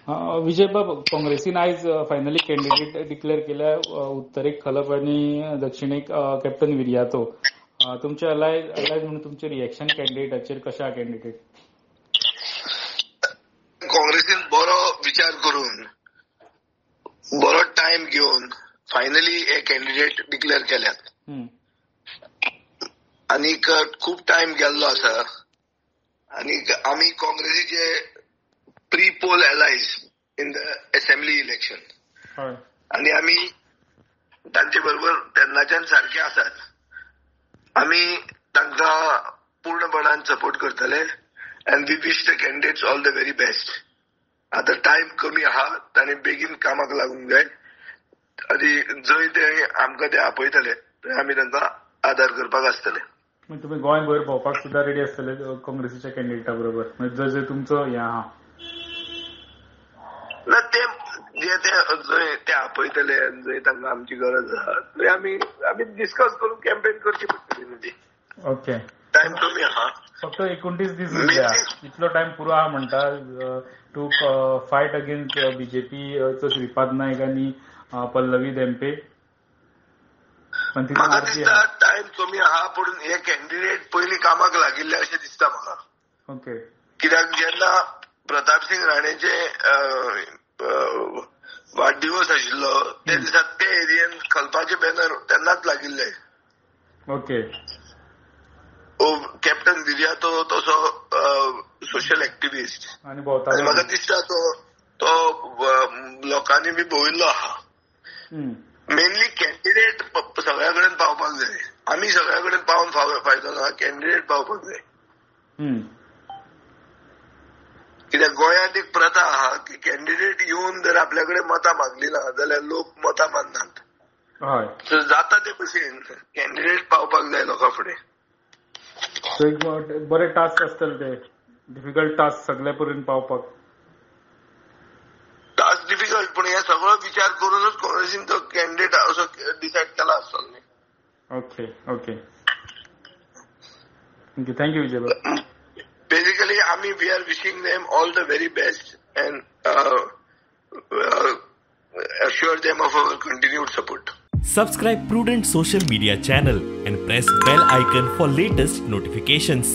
विजय बाब, काँग्रेसीन आयज फायनली कॅन्डिडेट डिक्लेअर केल्या उत्तरेक खलप आणि दक्षिणेक कॅप्टन विर्यातो. तुमचे अलायज म्हणून तुमचे रिएक्शन कॅन्डिडेटाचेर कशें आहा कॅन्डिडेट? काँग्रेसीन बरो विचार करून बरो टाइम घेवन फायनली हे कॅन्डिडेट डिक्लेअर केल्यात. आणि खूप टाइम गेल्लो आसा आणि आम्ही काँग्रेसीचे pre poll allies in the assembly election आणि आम्ही तांचे बरोबर तेन्नाच्यान सारखे आसात. आम्ही तांकां पूर्णपणान सपोर्ट करतले and we wish the candidates all the very best. आता टाइम कमी आहा, तांणी बेगीन कामाक लागूंक जाय आणि जंय ते आमकां ते आपयतले थंय आमी तांकां आदार करपाक आसतले. तुम्ही गोंयभर भोंवपाक सुद्दां रेडी आसतले काँग्रेसीच्या कॅन्डिडेटा बरोबर, जर तुमचो हें आहा ना ते जे ते आपयतले जंय तांकां आमची गरज आहा थंय आमी डिस्कस करून कॅम्पेन करची पडटली. ओके, टाइम कमी आहा, फक्त 29 दीस उरल्या, इतलो टाइम पुरो आहा म्हणटा to fight against बीजेपीचो Shripad Naik आणि पल्लवी धेंपे. म्हाका दिसता टाइम कमी आहा, पूण हे कॅन्डिडेट पयलीं कामाक लागिल्ले अशें दिसता म्हाका. ओके, कित्याक जेन्ना प्रताप सिंग राणेचे वाडदिवस आशिल्लो ते दिसा ते एरियेन खलपाचे बॅनर तेन्नाच लागिल्ले. ओके, कॅप्टन विर्यातो तसो सोशल एक्टिव्हिस्ट आणि म्हाका दिसता तो लोकांनी बी भोविल्लो आहा. मेनली कॅन्डिडेट सगळ्या कडेन पावपाक जाय. आमी सगळ्या कडेन पावन फायदो ना, कॅन्डिडेट पावपाक जाय. कित्याक गोंयांत एक प्रथा आहा की कॅन्डिडेट येवन जर आपल्या कडेन मतां मागली ना जाल्यार लोक मतां माननात. सो जाता ते भशेन कॅन्डिडेट पावपाक जाय लोकां फुडें. बरे टास्क आसतले ते, डिफिकल्ट टास्क सगळे पर्यंत पावपाक. टास्क डिफिकल्ट, पण हे सगळो विचार करूनच काँग्रेसीन तो कॅन्डिडेट असो डिसायड केला आसतलो. Okay okay, thank you Vijay. Basically, we are wishing them all the very best and assure them of our continued support. Subscribe Prudent social media channel and press bell icon for latest notifications.